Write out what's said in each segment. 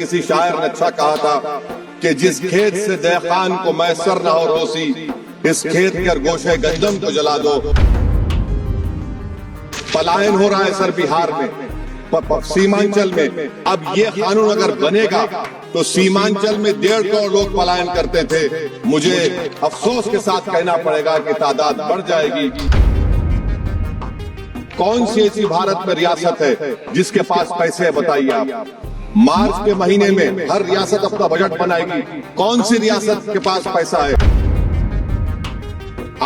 کسی شاعر نے اچھا کہا تھا کہ جس کھیت سے دیخان کو میسر نہ ہو روسی، اس کھیت کے گوشے گندم کو جلا دو۔ پلائن ہو رہا ہے سر بہار میں، سیمانچل میں۔ اب یہ قانون اگر بنے گا تو سیمانچل میں 1.5 کروڑ لوگ پلائن کرتے تھے، مجھے افسوس کے ساتھ کہنا پڑے گا کہ تعداد بڑھ جائے گی۔ کون سی ایسی بھارت میں ریاست ہے جس کے پاس پیسے ہے؟ بتائیے آپ۔ مارچ کے مہینے میں ہر ریاست اپنا بجٹ بنائے گی، کون سی ریاست کے پاس پیسہ ہے؟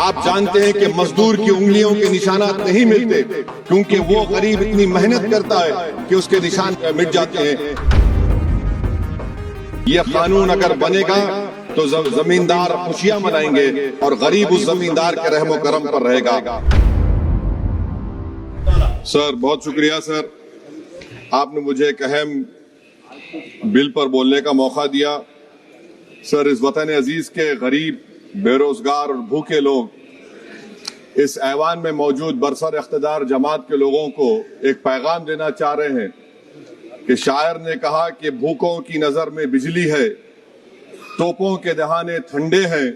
آپ جانتے ہیں کہ مزدور کی انگلیوں کے نشانات نہیں ملتے کیونکہ وہ غریب اتنی محنت کرتا ہے کہ اس کے نشان مٹ جاتے ہیں۔ یہ قانون اگر بنے گا تو زمیندار خوشیاں منائیں گے اور غریب اس زمیندار کے رحم و کرم پر رہے گا۔ سر بہت شکریہ سر، آپ نے مجھے ایک اہم بل پر بولنے کا موقع دیا۔ سر اس وطن عزیز کے غریب، بے روزگار اور بھوکے لوگ اس ایوان میں موجود برسر اقتدار جماعت کے لوگوں کو ایک پیغام دینا چاہ رہے ہیں کہ شاعر نے کہا کہ بھوکوں کی نظر میں بجلی ہے، توپوں کے دہانے ٹھنڈے ہیں،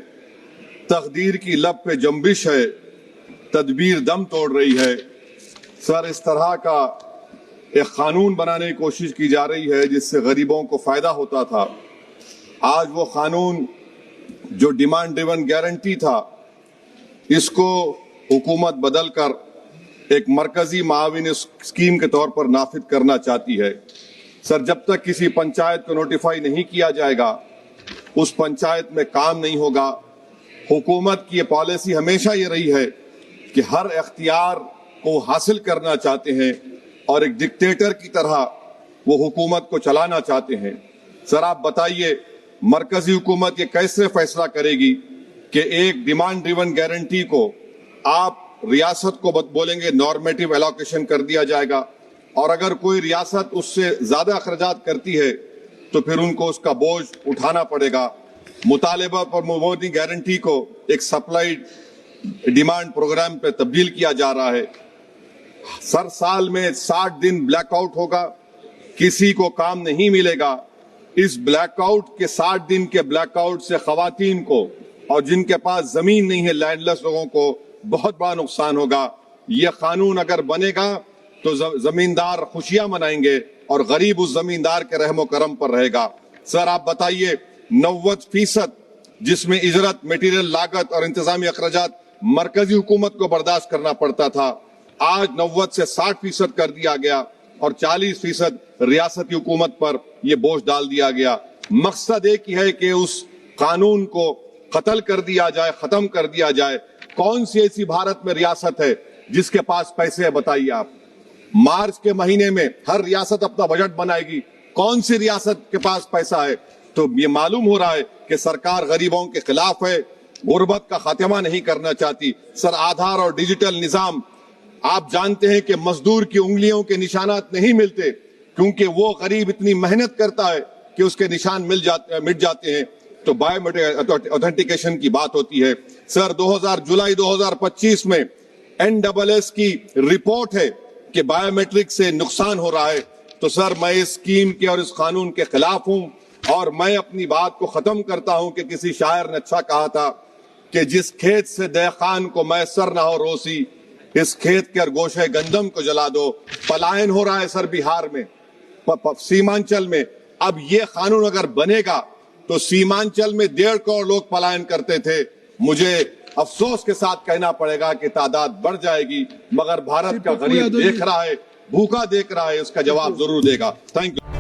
تقدیر کی لب پہ جنبش ہے، تدبیر دم توڑ رہی ہے۔ سر اس طرح کا ایک قانون بنانے کی کوشش کی جا رہی ہے جس سے غریبوں کو فائدہ ہوتا تھا۔ آج وہ قانون جو ڈیمانڈ ڈریون گارنٹی تھا، اس کو حکومت بدل کر ایک مرکزی معاون اسکیم کے طور پر نافذ کرنا چاہتی ہے۔ سر جب تک کسی پنچایت کو نوٹیفائی نہیں کیا جائے گا، اس پنچایت میں کام نہیں ہوگا۔ حکومت کی یہ پالیسی ہمیشہ یہ رہی ہے کہ ہر اختیار کو حاصل کرنا چاہتے ہیں اور ایک ڈکٹیٹر کی طرح وہ حکومت کو چلانا چاہتے ہیں۔ سر آپ بتائیے مرکزی حکومت یہ کیسے فیصلہ کرے گی کہ ایک ڈیمانڈ ڈریون گارنٹی کو آپ ریاست کو بولیں گے نارمیٹو ایلوکیشن کر دیا جائے گا، اور اگر کوئی ریاست اس سے زیادہ اخراجات کرتی ہے تو پھر ان کو اس کا بوجھ اٹھانا پڑے گا۔ مطالبہ پر مبنی گارنٹی کو ایک سپلائی ڈیمانڈ پروگرام پہ تبدیل کیا جا رہا ہے۔ سر سال میں 60 دن بلیک آؤٹ ہوگا، کسی کو کام نہیں ملے گا۔ اس بلیک آؤٹ کے 60 دن کے بلیک آؤٹ سے خواتین کو اور جن کے پاس زمین نہیں ہے لینڈ لیس لوگوں کو بہت بڑا نقصان ہوگا۔ یہ قانون اگر بنے گا تو زمیندار خوشیاں منائیں گے اور غریب اس زمیندار کے رحم و کرم پر رہے گا۔ سر آپ بتائیے 90% جس میں اجرت، میٹیریل لاگت اور انتظامی اخراجات مرکزی حکومت کو برداشت کرنا پڑتا تھا، آج 90 سے 60% کر دیا گیا اور 40% ریاستی حکومت پر یہ بوجھ ڈال دیا گیا۔ مقصد ایک ہی ہے کہ اس قانون کو قتل کر دیا جائے، ختم کر دیا جائے۔ کون سی ایسی بھارت میں ریاست ہے جس کے پاس پیسے ہے؟ بتائیے آپ۔ مارچ کے مہینے میں ہر ریاست اپنا بجٹ بنائے گی، کون سی ریاست کے پاس پیسہ ہے؟ تو یہ معلوم ہو رہا ہے کہ سرکار غریبوں کے خلاف ہے، غربت کا خاتمہ نہیں کرنا چاہتی۔ سر آدھار اور ڈیجیٹل نظام، آپ جانتے ہیں کہ مزدور کی انگلیوں کے نشانات نہیں ملتے کیونکہ وہ غریب اتنی محنت کرتا ہے کہ اس کے نشان مٹ جاتے ہیں، تو بایو میٹرک اوتھینٹیکیشن کی بات ہوتی ہے۔ سر جولائی 2025 میں NSS کی رپورٹ ہے کہ بایو میٹرک سے نقصان ہو رہا ہے۔ تو سر میں اس اسکیم کے اور اس قانون کے خلاف ہوں، اور میں اپنی بات کو ختم کرتا ہوں کہ کسی شاعر نے اچھا کہا تھا کہ جس کھیت سے دیخان کو میسر نہ ہو روسی، اس کھیت کے گوشے گندم کو جلا دو۔ پلائن ہو رہا ہے سر بہار میں، سیمانچل میں۔ اب یہ قانون اگر بنے گا تو سیمانچل میں 1.5 کروڑ لوگ پلائن کرتے تھے، مجھے افسوس کے ساتھ کہنا پڑے گا کہ تعداد بڑھ جائے گی، مگر بھارت کا غریب دیکھ رہا ہے، بھوکا دیکھ رہا ہے، اس کا جواب ضرور دے گا۔ Thank you.